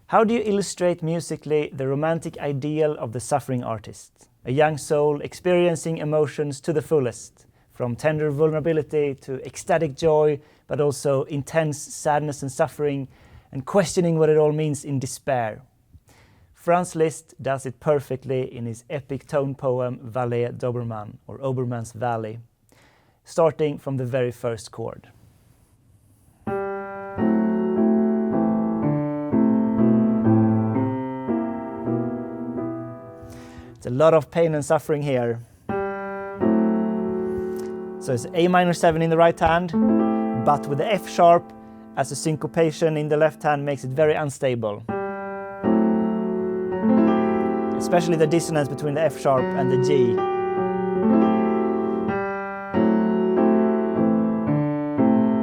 How do you illustrate musically the romantic ideal of the suffering artist? A young soul experiencing emotions to the fullest, from tender vulnerability to ecstatic joy, but also intense sadness and suffering, and questioning what it all means in despair. Franz Liszt does it perfectly in his epic tone poem Vallée d'Obermann, or Obermann's Valley, starting from the very first chord. It's a lot of pain and suffering here. So it's A minor 7 in the right hand, but with the F sharp as a syncopation in the left hand makes it very unstable. Especially the dissonance between the F sharp and the G.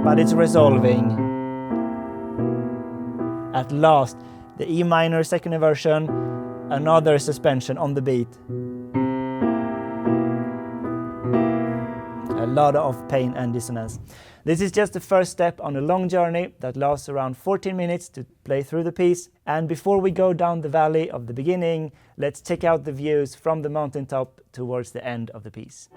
But it's resolving. At last, the E minor second inversion, another suspension on the beat. A lot of pain and dissonance. This is just the first step on a long journey that lasts around 14 minutes to play through the piece. And before we go down the valley of the beginning, let's check out the views from the mountaintop towards the end of the piece.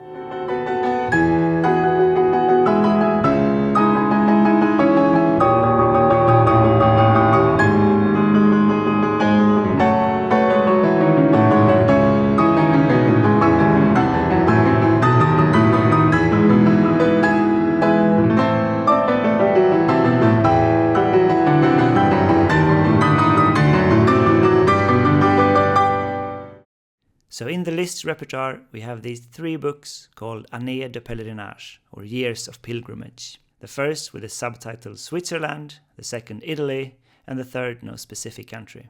So in the Liszt repertoire, we have these 3 books called Années de pèlerinage, or Years of Pilgrimage. The first with the subtitle Switzerland, the second Italy, and the third no specific country.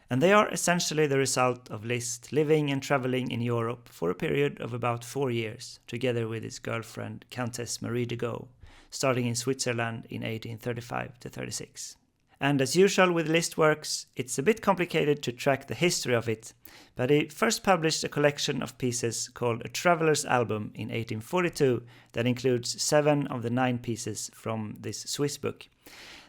And they are essentially the result of Liszt living and traveling in Europe for a period of about 4 years, together with his girlfriend Countess Marie de Gaulle, starting in Switzerland in 1835-36. And as usual with Liszt works, it's a bit complicated to track the history of it, but he first published a collection of pieces called A Traveller's Album in 1842 that includes 7 of the 9 pieces from this Swiss book.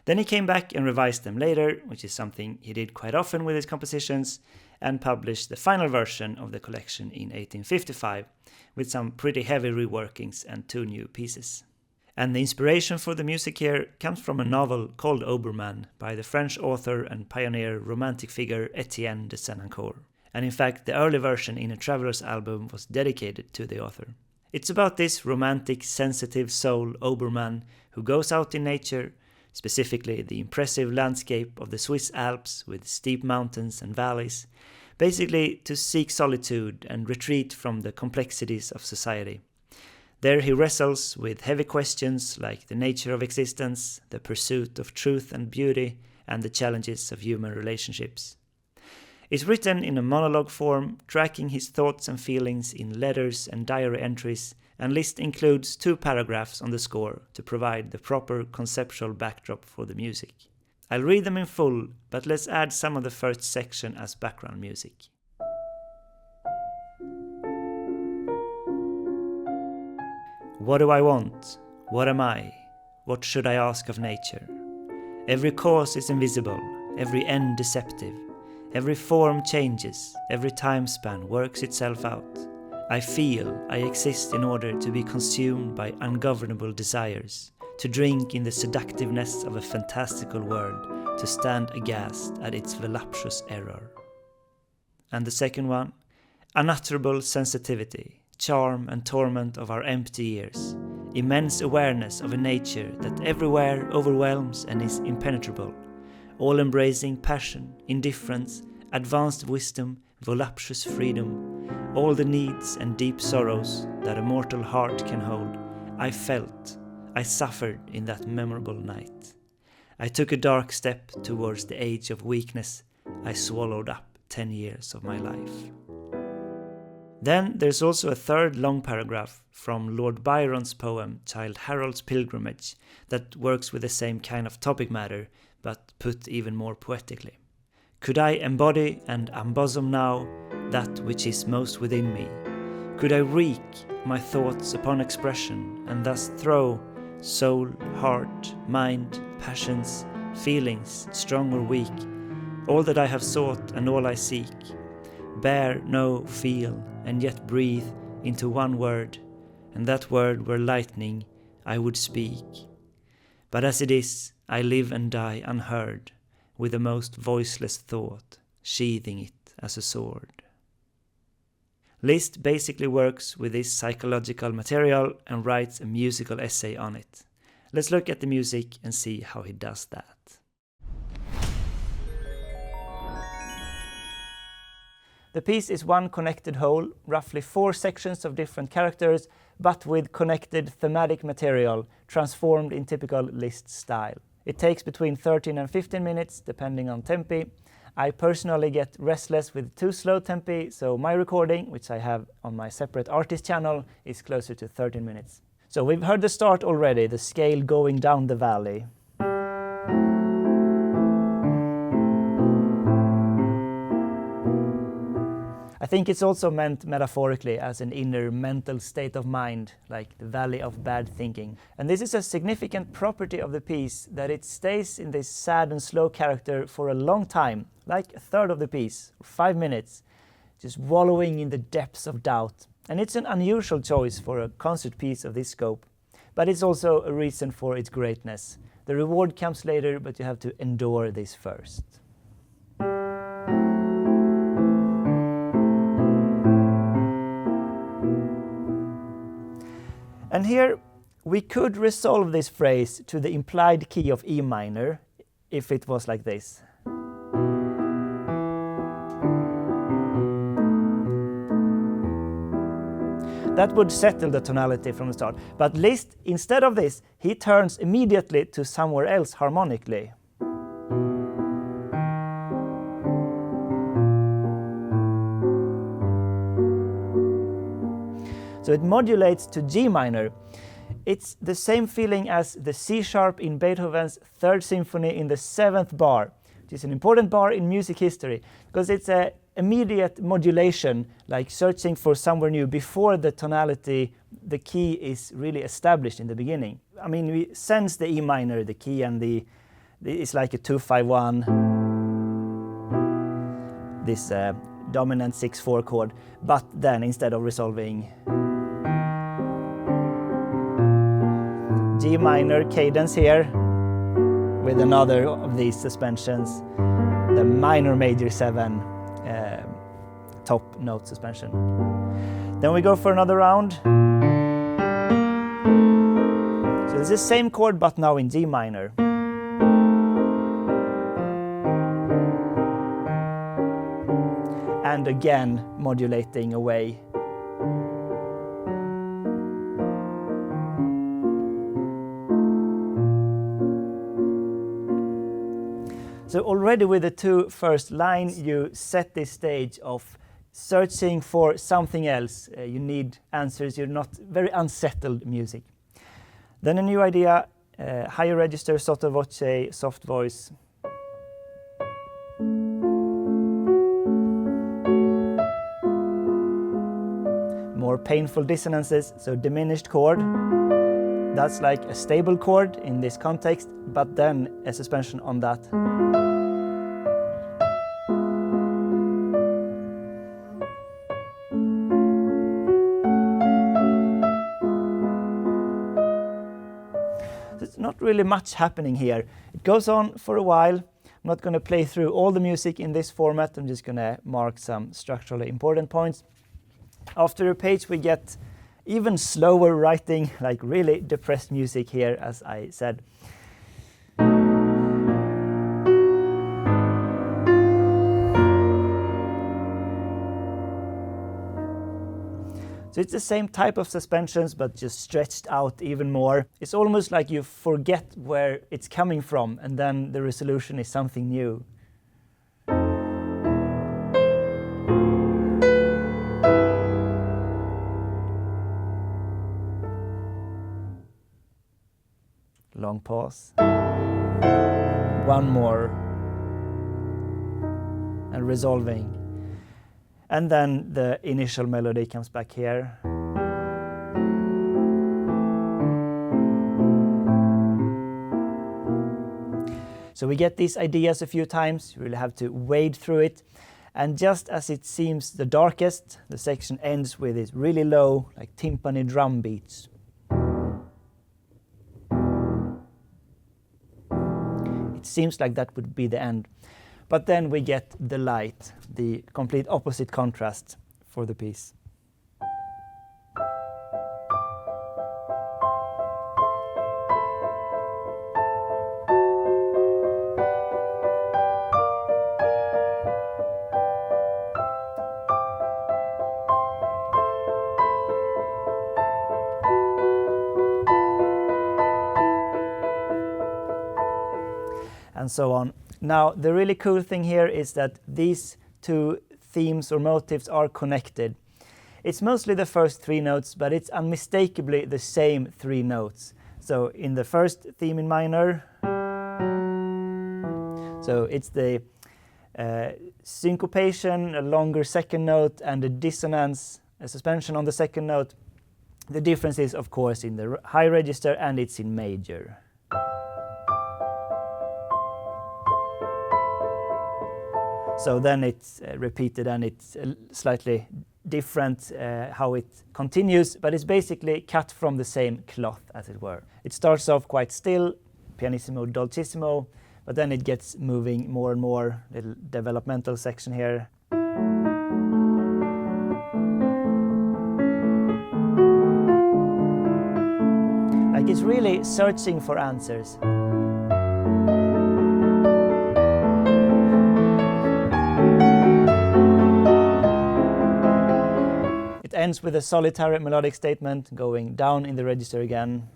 Then he came back and revised them later, which is something he did quite often with his compositions, and published the final version of the collection in 1855, with some pretty heavy reworkings and 2 new pieces. And the inspiration for the music here comes from a novel called Obermann by the French author and pioneer romantic figure Etienne de Senancour. And in fact, the early version in A Traveller's Album was dedicated to the author. It's about this romantic, sensitive soul Obermann who goes out in nature, specifically the impressive landscape of the Swiss Alps with steep mountains and valleys, basically to seek solitude and retreat from the complexities of society. There he wrestles with heavy questions like the nature of existence, the pursuit of truth and beauty, and the challenges of human relationships. It's written in a monologue form, tracking his thoughts and feelings in letters and diary entries, and Liszt includes 2 paragraphs on the score to provide the proper conceptual backdrop for the music. I'll read them in full, but let's add some of the first section as background music. What do I want? What am I? What should I ask of nature? Every cause is invisible, every end deceptive. Every form changes, every time span works itself out. I feel I exist in order to be consumed by ungovernable desires, to drink in the seductiveness of a fantastical world, to stand aghast at its voluptuous error. And the second one, unutterable sensitivity, charm and torment of our empty years, immense awareness of a nature that everywhere overwhelms and is impenetrable, all-embracing passion, indifference, advanced wisdom, voluptuous freedom, all the needs and deep sorrows that a mortal heart can hold. I felt, I suffered in that memorable night. I took a dark step towards the age of weakness. I swallowed up 10 years of my life. Then there's also a third long paragraph from Lord Byron's poem Childe Harold's Pilgrimage that works with the same kind of topic matter, but put even more poetically. Could I embody and embosom now that which is most within me? Could I wreak my thoughts upon expression and thus throw soul, heart, mind, passions, feelings, strong or weak, all that I have sought and all I seek, bear, know, feel, and yet breathe into one word, and that word were lightning, I would speak. But as it is, I live and die unheard, with the most voiceless thought, sheathing it as a sword. Liszt basically works with this psychological material and writes a musical essay on it. Let's look at the music and see how he does that. The piece is one connected whole, roughly 4 sections of different characters, but with connected thematic material, transformed in typical Liszt style. It takes between 13 and 15 minutes, depending on tempi. I personally get restless with too slow tempi, so my recording, which I have on my separate artist channel, is closer to 13 minutes. So we've heard the start already, the scale going down the valley. I think it's also meant metaphorically as an inner mental state of mind, like the valley of bad thinking. And this is a significant property of the piece, that it stays in this sad and slow character for a long time, like a third of the piece, 5 minutes, just wallowing in the depths of doubt. And it's an unusual choice for a concert piece of this scope, but it's also a reason for its greatness. The reward comes later, but you have to endure this first. And here we could resolve this phrase to the implied key of E minor if it was like this. That would settle the tonality from the start. But Liszt, instead of this, he turns immediately to somewhere else harmonically. So it modulates to G minor. It's the same feeling as the C sharp in Beethoven's Third Symphony in the 7th bar, which is an important bar in music history, because it's an immediate modulation, like searching for somewhere new before the tonality, the key is really established in the beginning. I mean, we sense the E minor, the key, and it's like a 2-5-1, this dominant 6-4 chord, but then instead of resolving G minor cadence here with another of these suspensions, the minor major 7 top note suspension. Then we go for another round. So it's the same chord but now in G minor. And again modulating away. So already with the 2 first lines, you set this stage of searching for something else. You need answers, you're not very unsettled music. Then a new idea, higher register, sotto voce, soft voice. More painful dissonances, so diminished chord. That's like a stable chord in this context, but then a suspension on that. There's not really much happening here. It goes on for a while. I'm not going to play through all the music in this format. I'm just going to mark some structurally important points. After a page we get even slower writing, like really depressed music here, as I said. So it's the same type of suspensions, but just stretched out even more. It's almost like you forget where it's coming from, and then the resolution is something new. Long pause. One more. And resolving. And then the initial melody comes back here. So we get these ideas a few times, you really have to wade through it. And just as it seems the darkest, the section ends with these really low, like timpani drum beats. It seems like that would be the end. But then we get the light, the complete opposite contrast for the piece. And so on. Now, the really cool thing here is that these two themes or motifs are connected. It's mostly the first three notes, but it's unmistakably the same three notes. So in the first theme in minor, so it's the syncopation, a longer second note, and a dissonance, a suspension on the second note. The difference is, of course, in the high register, and it's in major. So then it's repeated, and it's slightly different how it continues, but it's basically cut from the same cloth, as it were. It starts off quite still, pianissimo, dolcissimo, but then it gets moving more and more, little developmental section here. Like it's really searching for answers. It ends with a solitary melodic statement going down in the register again.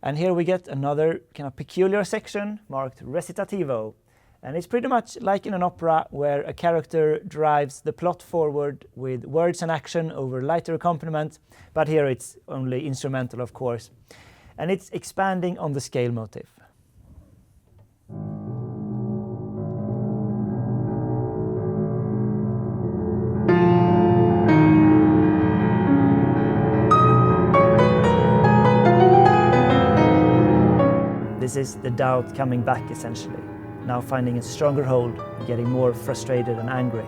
And here we get another kind of peculiar section marked recitativo. And it's pretty much like in an opera where a character drives the plot forward with words and action over lighter accompaniment, but here it's only instrumental, of course. And it's expanding on the scale motif. This is the doubt coming back, essentially. Now finding a stronger hold, getting more frustrated and angry.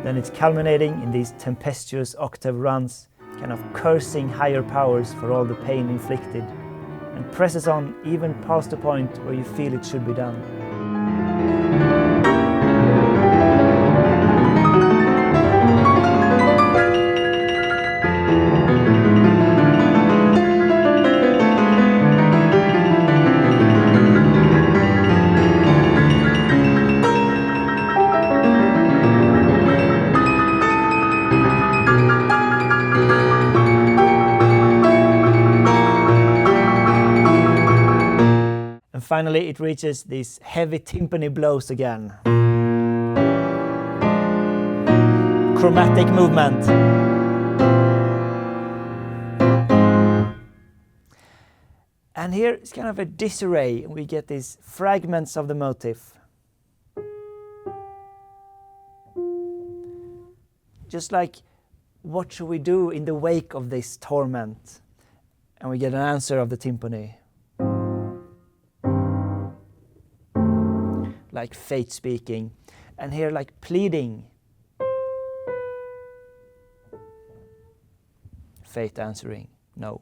Then it's culminating in these tempestuous octave runs, kind of cursing higher powers for all the pain inflicted, and presses on even past the point where you feel it should be done. Finally, it reaches these heavy timpani blows again. Chromatic movement. And here it's kind of a disarray. We get these fragments of the motif. Just like, what should we do in the wake of this torment? And we get an answer of the timpani. Like fate speaking, and here like pleading. Fate answering, no.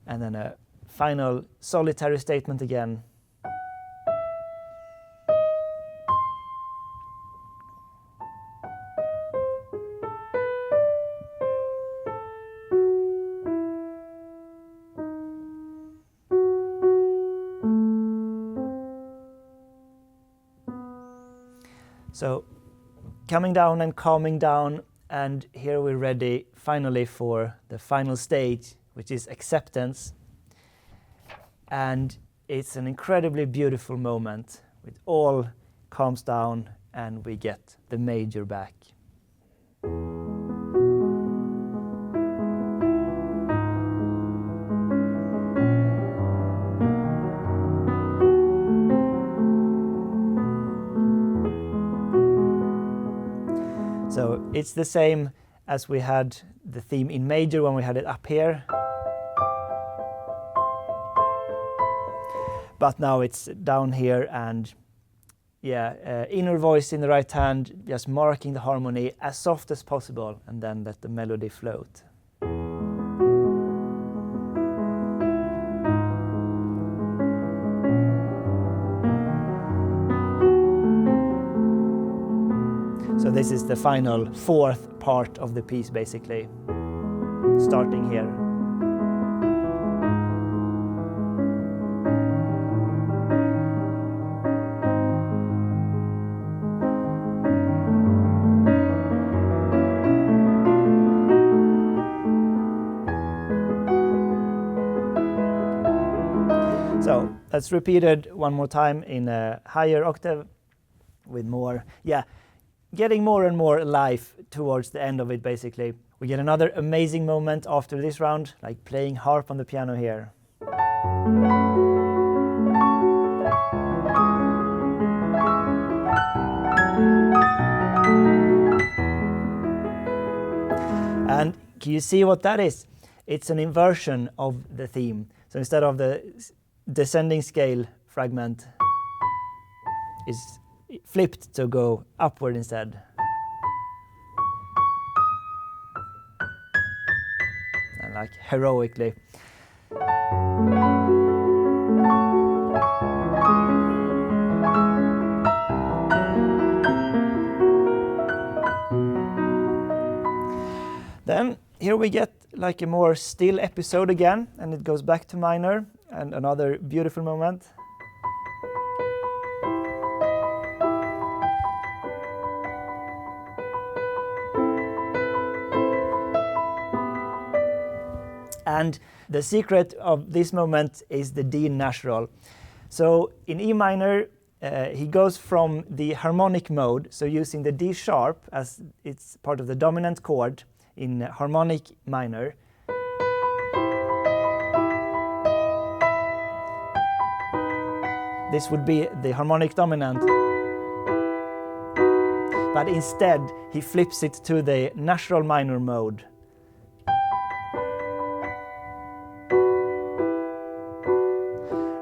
And then a final solitary statement again. So coming down and calming down, and here we're ready finally for the final stage, which is acceptance. And it's an incredibly beautiful moment. It all calms down and we get the major back. It's the same as we had the theme in major when we had it up here. But now it's down here, and inner voice in the right hand, just marking the harmony as soft as possible, and then let the melody float. So this is the final fourth part of the piece, basically, starting here. So that's repeated one more time in a higher octave with more, getting more and more life towards the end of it, basically. We get another amazing moment after this round, like playing harp on the piano here. And can you see what that is? It's an inversion of the theme. So instead of the descending scale fragment, is flipped to go upward instead. And like heroically. Then here we get like a more still episode again, and it goes back to minor, and another beautiful moment. And the secret of this moment is the D natural. So in E minor, he goes from the harmonic mode, so using the D sharp as it's part of the dominant chord in harmonic minor. This would be the harmonic dominant. But instead, he flips it to the natural minor mode.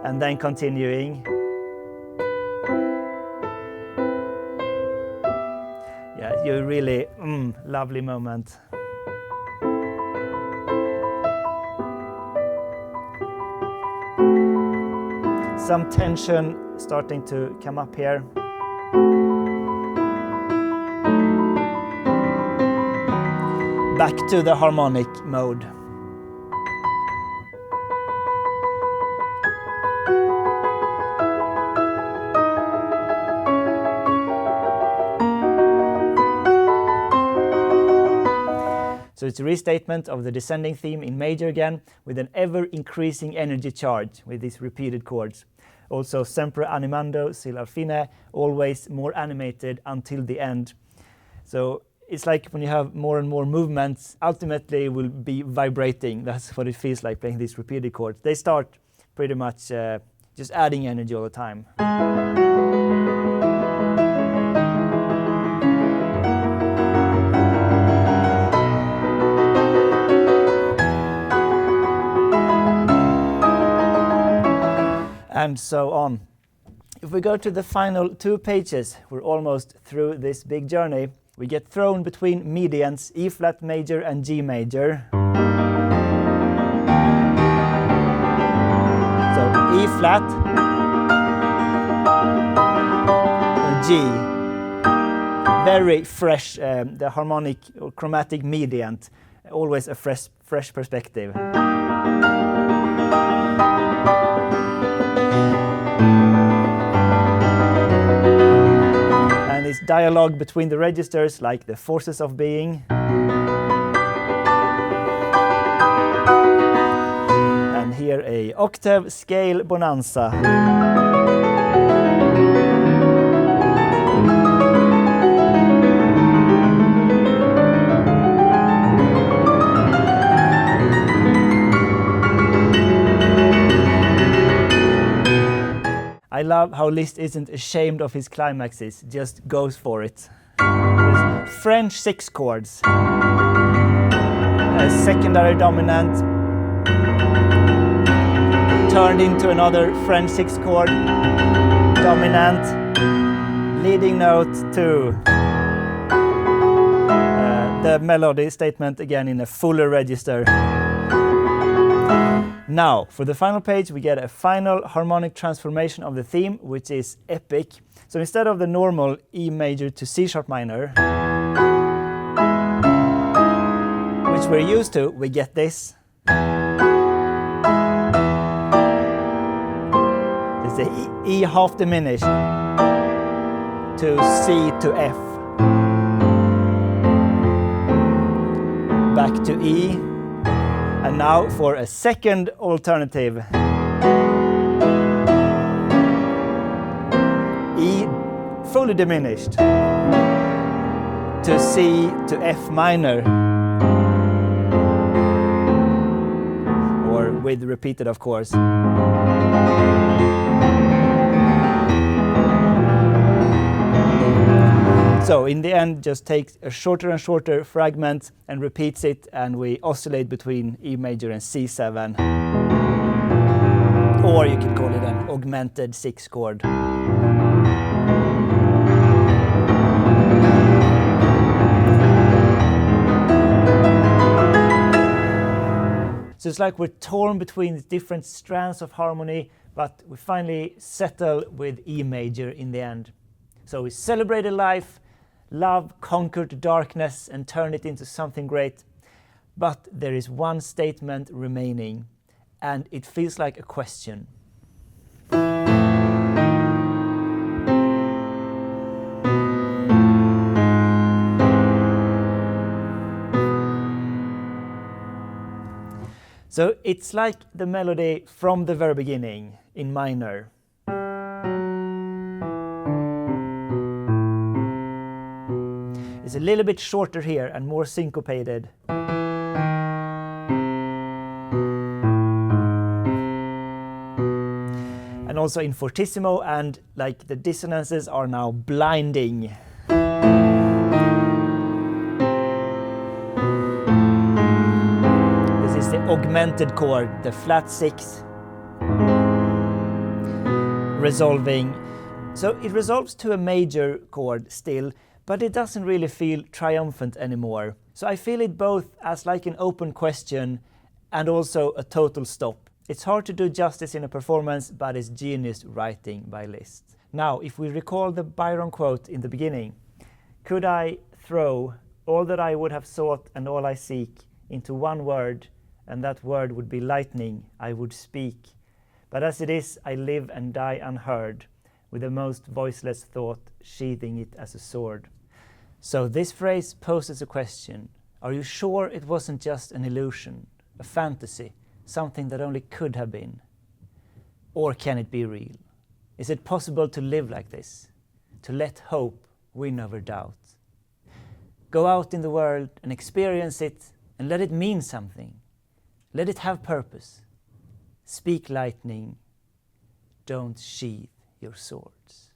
And then continuing. Yeah, you really, lovely moment. Some tension starting to come up here. Back to the harmonic mode. So it's a restatement of the descending theme in major again, with an ever-increasing energy charge with these repeated chords. Also sempre animando, sil al fine, always more animated until the end. So it's like when you have more and more movements, ultimately will be vibrating. That's what it feels like playing these repeated chords. They start pretty much just adding energy all the time. And so on. If we go to the final 2 pages, we're almost through this big journey. We get thrown between medians, E flat major and G major. So E flat, G. Very fresh, the harmonic or chromatic mediant, always a fresh perspective. And this dialogue between the registers, like the forces of being. And here a octave scale bonanza. I love how Liszt isn't ashamed of his climaxes, just goes for it. There's French 6 chords. A secondary dominant turned into another French 6 chord, dominant, leading note to the melody statement again in a fuller register. Now, for the final page, we get a final harmonic transformation of the theme, which is epic. So instead of the normal E major to C sharp minor, which we're used to, we get this. It's the E half diminished to C to F. Back to E. And now for a second alternative. E fully diminished to C to F minor. Or with repeated, of course. So in the end, just takes a shorter and shorter fragment and repeats it, and we oscillate between E major and C7. Or you can call it an augmented 6 chord. So it's like we're torn between different strands of harmony, but we finally settle with E major in the end. So we celebrated life. Love conquered darkness and turned it into something great. But there is one statement remaining, and it feels like a question. So it's like the melody from the very beginning in minor. It's a little bit shorter here and more syncopated. And also in fortissimo, and like the dissonances are now blinding. This is the augmented chord, the flat 6, resolving. So it resolves to a major chord still, but it doesn't really feel triumphant anymore. So I feel it both as like an open question and also a total stop. It's hard to do justice in a performance, but it's genius writing by Liszt. Now, if we recall the Byron quote in the beginning, could I throw all that I would have sought and all I seek into one word, and that word would be lightning, I would speak. But as it is, I live and die unheard, with the most voiceless thought, sheathing it as a sword. So this phrase poses a question. Are you sure it wasn't just an illusion, a fantasy, something that only could have been? Or can it be real? Is it possible to live like this, to let hope win over doubt? Go out in the world and experience it, and let it mean something. Let it have purpose. Speak lightning, don't sheathe your swords.